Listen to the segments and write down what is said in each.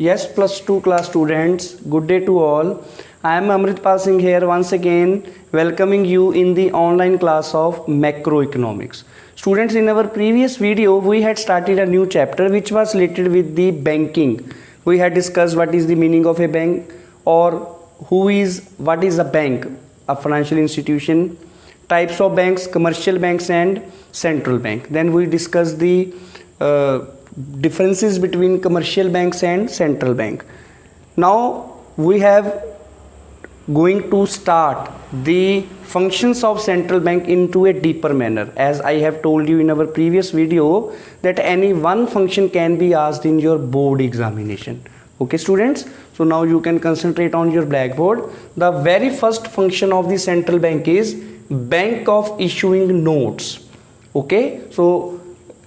Yes, plus 2 class students, good day to all. I am Amritpal Singh here once again, welcoming you in the online class of macroeconomics. Students, in our previous video, we had started a new chapter which was related with the banking. We had discussed what is the meaning of a bank, or what is a bank, a financial institution, types of banks, commercial banks and central bank. Then we discussed the differences between commercial banks and central bank. Now we have going to start the functions of central bank into a deeper manner. As I have told you in our previous video that any one function can be asked in your board examination. Okay students, so now you can concentrate on your blackboard. The very first function of the central bank is bank of issuing notes. Okay, so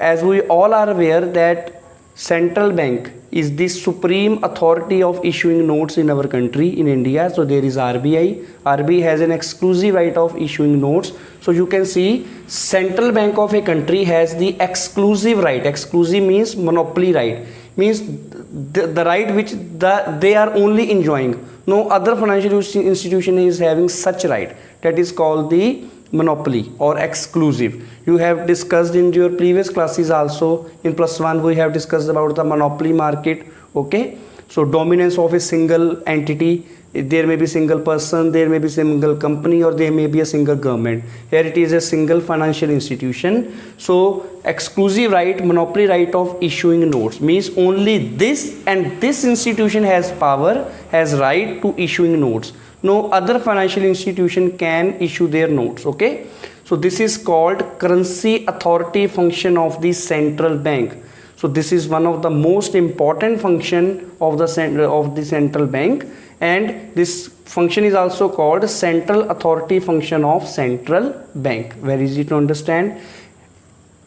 as we all are aware that central bank is the supreme authority of issuing notes in our country, in India. So there is RBI. RBI has an exclusive right of issuing notes. So you can see central bank of a country has the exclusive right. Exclusive means monopoly right, means the right which they are only enjoying. No other financial institution is having such right. That is called the monopoly or exclusive. You have discussed in your previous classes also. In plus 1 we have discussed about the monopoly market. Okay, so dominance of a single entity. There may be single person, there may be single company, or there may be a single government. Here it is a single financial institution. So exclusive right, monopoly right of issuing notes means only this and this institution has power, has right to issuing notes. No other financial institution can issue their notes. Okay, so this is called currency authority function of the central bank. So this is one of the most important function of the central bank, and this function is also called central authority function of central bank. Very easy to understand.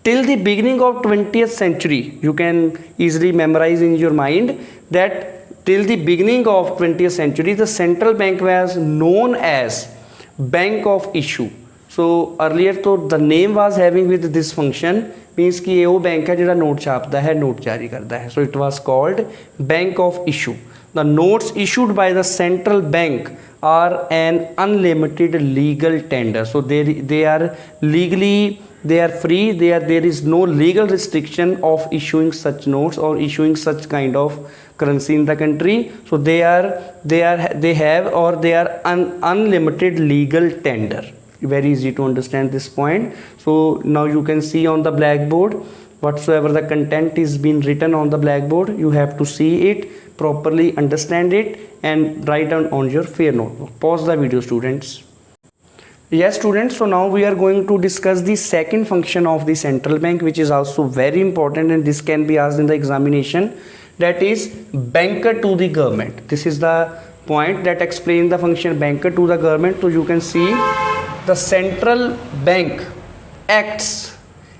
Till the beginning of 20th century, you can easily memorize in your mind that till the beginning of 20th century, the central bank was known as bank of issue. So earlier तो the name was having with this function, means कि ये वो bank है जिहड़ा note छापता है, note जारी करता है. So it was called bank of issue. The notes issued by the central bank are an unlimited legal tender. So they are legally, they are free. There is no legal restriction of issuing such notes or issuing such kind of currency in the country. So they have unlimited legal tender. Very easy to understand this point. So now you can see on the blackboard whatsoever the content is being written on the blackboard, you have to see it properly, understand it and write down on your fair notebook. Pause the video students. Yes students, so now we are going to discuss the second function of the central bank, which is also very important and this can be asked in the examination. That is banker to the government. This is the point that explains the function banker to the government. So you can see the central bank acts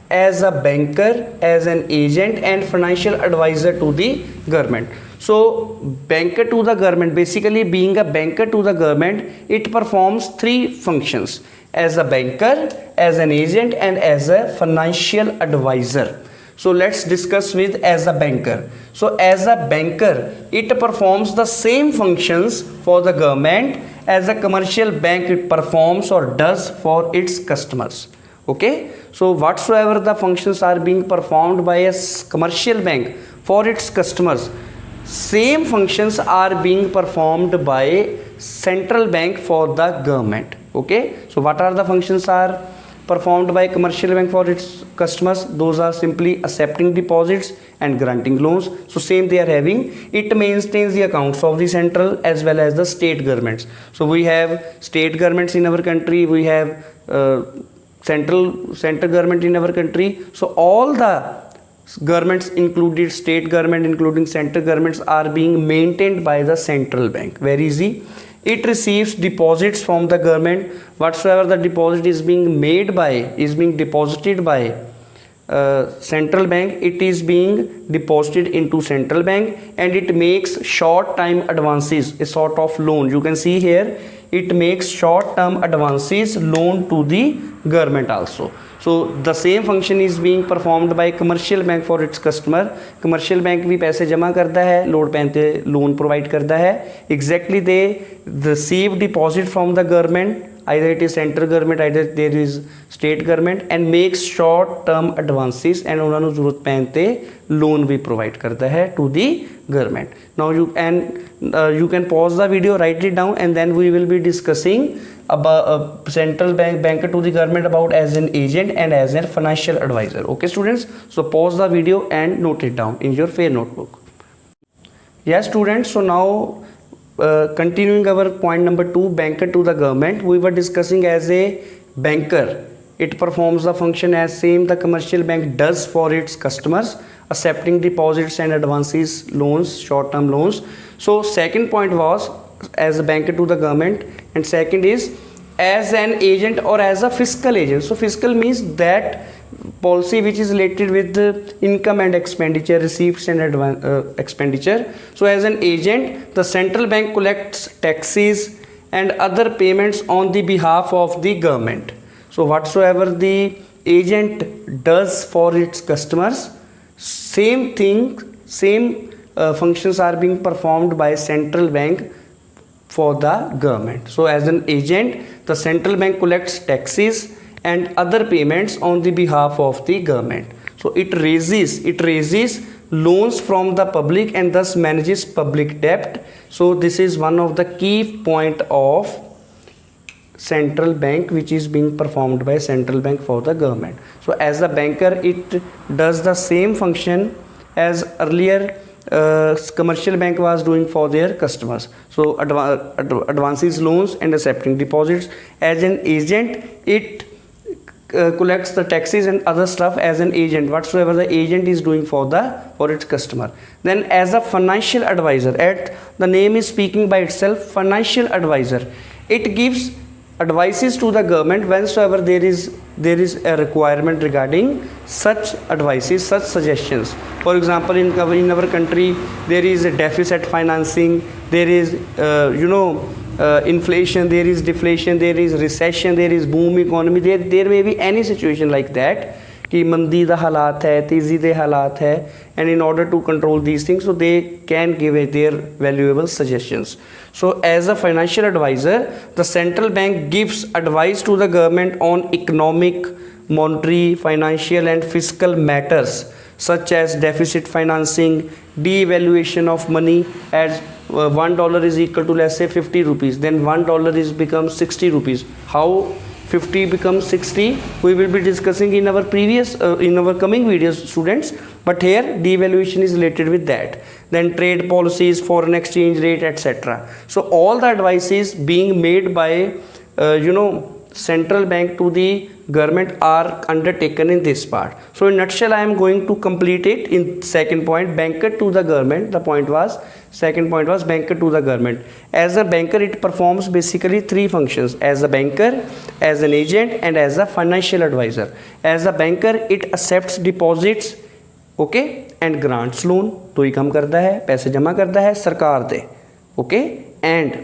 as a banker, as an agent and financial advisor to the government. So banker to the government, basically being a banker to the government, it performs three functions: as a banker, as an agent and as a financial advisor. So let's discuss with as a banker. So as a banker, it performs the same functions for the government as a commercial bank it performs or does for its customers. Okay, so whatsoever the functions are being performed by a commercial bank for its customers, same functions are being performed by central bank for the government. Okay, so what are the functions are performed by commercial bank for its customers? Those are simply accepting deposits and granting loans. So same they are having. It maintains the accounts of the central as well as the state governments. So we have state governments in our country, we have central government in our country. So all the governments included state government including central governments are being maintained by the central bank. Very easy. It receives deposits from the government. Whatsoever the deposit is being deposited by central bank, it is being deposited into central bank and it makes short time advances, a sort of loan. You can see here it makes short term advances loan to the government also. So the same function is being performed by commercial bank for its customer. Commercial bank भी पैसे जमा करता है, load pan पे loan provide करता है. Exactly they receive deposit from the government, either it is central government, either there is state government, and makes short term advances, and ਉਹਨਾਂ ਨੂੰ ਜ਼ਰੂਰਤ ਪੈਣ ਤੇ ਲੋਨ ਵੀ ਪ੍ਰੋਵਾਈਡ ਕਰਦਾ ਹੈ to the government. Now you can pause the video, write it down, and then we will be discussing about central banker to the government about as an agent and as a financial advisor. Okay students, so pause the video and note it down in your fair notebook. Yes students, so now continuing our point number 2, banker to the government. We were discussing as a banker, it performs the function as same the commercial bank does for its customers, accepting deposits and advances, loans, short term loans. So second point was as a banker to the government, and second is as an agent or as a fiscal agent. So fiscal means that policy which is related with the income and expenditure, receipts and expenditure. So as an agent, the central bank collects taxes and other payments on the behalf of the government. So whatsoever the agent does for its customers, same thing, same functions are being performed by central bank for the government. So as an agent, the central bank collects taxes and other payments on the behalf of the government. So it raises loans from the public and thus manages public debt. So this is one of the key point of central bank which is being performed by central bank for the government. So as a banker, it does the same function as earlier commercial bank was doing for their customers. So advances loans and accepting deposits. As an agent, it collects the taxes and other stuff as an agent, whatsoever the agent is doing for its customer. Then as a financial advisor, at the name is speaking by itself, financial advisor, it gives advices to the government whensoever there is a requirement regarding such advices, such suggestions. For example, in our country there is a deficit financing, there is inflation, there is deflation, there is recession, there is boom economy, there may be any situation like that कि मंदी दा हालात है, तेज़ी दे हालात है, and in order to control these things, so they can give their valuable suggestions. So as a financial advisor, the central bank gives advice to the government on economic, monetary, financial and fiscal matters such as deficit financing, devaluation of money, as $1 is equal to, let's say, 50 rupees, then $1 is becomes 60 rupees. How 50 becomes 60 we will be discussing in our previous in our coming videos students, but here devaluation is related with that. Then trade policies, foreign exchange rate, etc. So all the advices being made by central bank to the government are undertaken in this part. So in nutshell, I am going to complete it in second point, banker to the government. Second point was banker to the government. As a banker, it performs basically three functions: as a banker, as an agent and as a financial advisor. As a banker, it accepts deposits, okay, and grants loan. तो ही काम करता है, पैसे जमा करता है सरकार दे, okay, and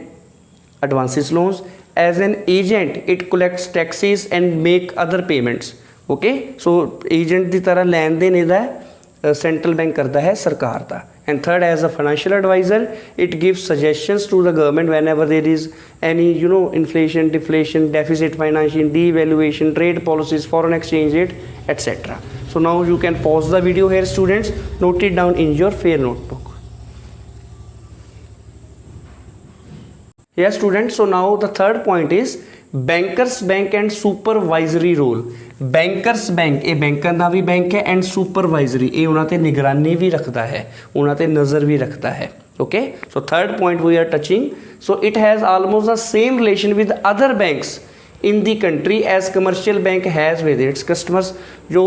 advances loans. As an agent, it collects taxes and make other payments, okay. So agent ਦੀ ਤਰ੍ਹਾਂ ਲੈਣ ਦੇਣ ਇਹਦਾ central bank करता है सरकार ਦਾ. And third, as a financial advisor, it gives suggestions to the government whenever there is any inflation, deflation, deficit financing, devaluation, trade policies, foreign exchange rate, etc. So now you can pause the video here students, note it down in your fair notebook. Yes students, so now the third point is bankers bank and supervisory role. Bankers bank, ये banker का भी bank है, and supervisory, ये उन्हाते निगरानी भी रखता है, उन्हाते नज़र भी रखता है. Okay, so third point we are touching. So it has almost the same relation with other banks in the country as commercial bank has with its customers. जो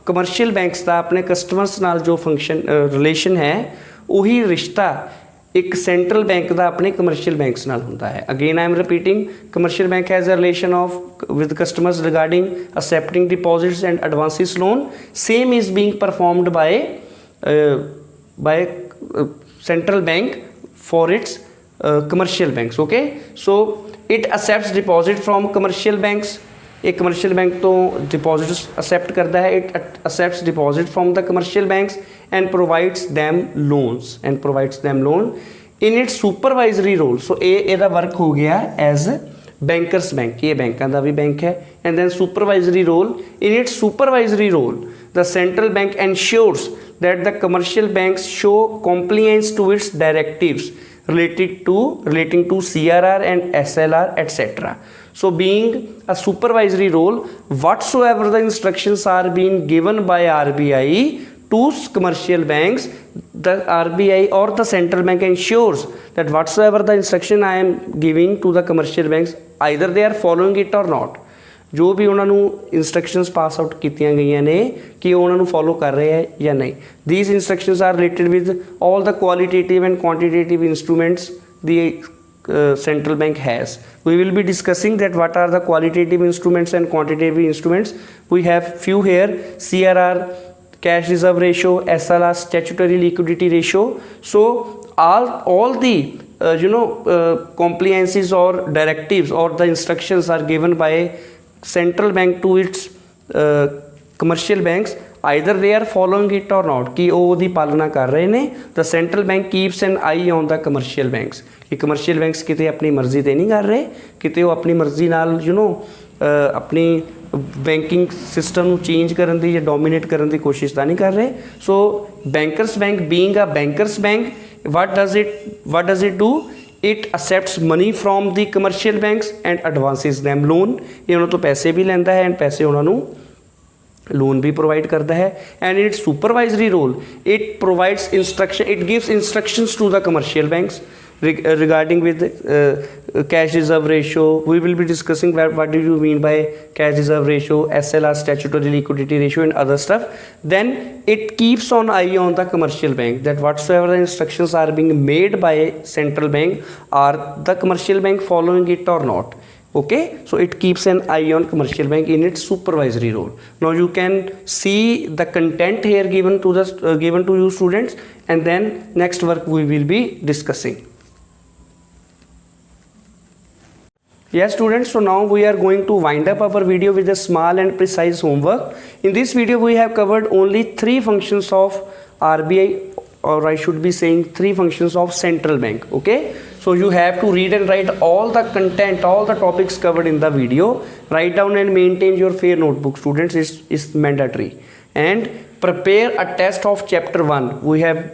commercial banks का अपने customers नाल जो function relation है, वही रिश्ता एक central bank का अपने कमर्शियल बैंक्स नाल होता है. Again I am repeating, commercial bank has a relation of with customers regarding accepting deposits and advances loan. Same is being performed by central bank for its commercial banks. Okay, so it accepts deposit from commercial banks. एक commercial bank तो deposit accept करता है. It accepts deposit from the commercial banks and provides them loan in its supervisory role. So ਇਹਦਾ work हो गया as bankers bank. ये बैंकों का भी बैंक है. And then supervisory role. In its supervisory role the central bank ensures that the commercial banks show compliance to its directives relating to CRR and SLR etc. So being a supervisory role, whatsoever the instructions are being given by RBI to commercial banks, the RBI or the central bank ensures that whatsoever the instruction I am giving to the commercial banks, either they are following it or not. जो भी उन्होंने instructions pass out कीतियां गई ने कि उन्होंने follow कर रहे हैं या नहीं. These instructions are related with all the qualitative and quantitative instruments the central bank has. We will be discussing that what are the qualitative instruments and quantitative instruments. We have few here: CRR, cash reserve ratio, SLR, statutory liquidity ratio. So all the compliances or directives or the instructions are given by central bank to its commercial banks. Either they are following it or not, कि ਉਹ ਉਹਦੀ ਪਾਲਣਾ ਕਰ ਰਹੇ ਨੇ. The central bank keeps an eye on the commercial banks. कि commercial banks ਕਿਤੇ ਆਪਣੀ ਮਰਜ਼ੀ ਤੇ ਨਹੀਂ ਕਰ ਰਹੇ, ਕਿਤੇ ਉਹ ਆਪਣੀ ਮਰਜ਼ੀ ਨਾਲ ਆਪਣੀ ਬੈਂਕਿੰਗ ਸਿਸਟਮ ਨੂੰ ਚੇਂਜ ਕਰਨ ਦੀ ਜਾਂ ਡੋਮੀਨੇਟ ਕਰਨ ਦੀ ਕੋਸ਼ਿਸ਼ ਤਾਂ ਨਹੀਂ ਕਰ ਰਹੇ. So bankers bank being a bankers bank, what does it do? It accepts money from the commercial banks and advances them loan. ਇਹ ਉਹਨਾਂ ਤੋਂ ਪੈਸੇ ਵੀ ਲੈਂਦਾ ਹੈ and ਪੈਸੇ ਉਹਨਾਂ ਨੂੰ लोन भी प्रोवाइड करता है. And in its supervisory role it provides instruction, it gives instructions to the commercial banks regarding with cash reserve ratio. We will be discussing what do you mean by cash reserve ratio, SLR, statutory liquidity ratio and other stuff. Then it keeps an eye on the commercial bank that whatsoever the instructions are being made by central bank, are the commercial bank following it or not. Okay, so it keeps an eye on commercial bank in its supervisory role. Now you can see the content here given to you students, and then next work we will be discussing. Yes students, so now we are going to wind up our video with a small and precise homework. In this video we have covered only 3 functions of RBI, or I should be saying 3 functions of central bank. Okay, so you have to read and write all the content, all the topics covered in the video. Write down and maintain your fair notebook students, is mandatory. And prepare a test of chapter 1. We have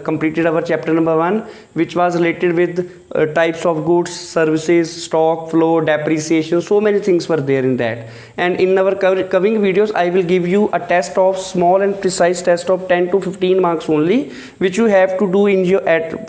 completed our chapter number 1, which was related with types of goods, services, stock flow, depreciation. So many things were there in that. And in our coming videos I will give you a test of small and precise test of 10 to 15 marks only, which you have to do in your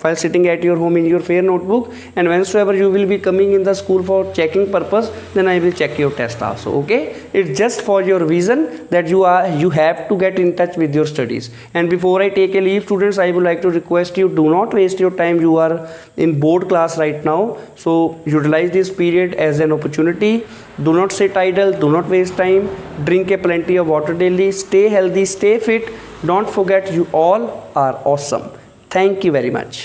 while sitting at your home in your fair notebook. And whensoever you will be coming in the school for checking purpose, then I will check your test also. Okay, it's just for your vision that you have to get in touch with your studies. And before I take a leave students, I would like to request you, do not waste your time. You are in board class right now, so utilize this period as an opportunity. Do not sit idle, do not waste time. Drink a plenty of water daily. Stay healthy, stay fit. Don't forget, you all are awesome. Thank you very much.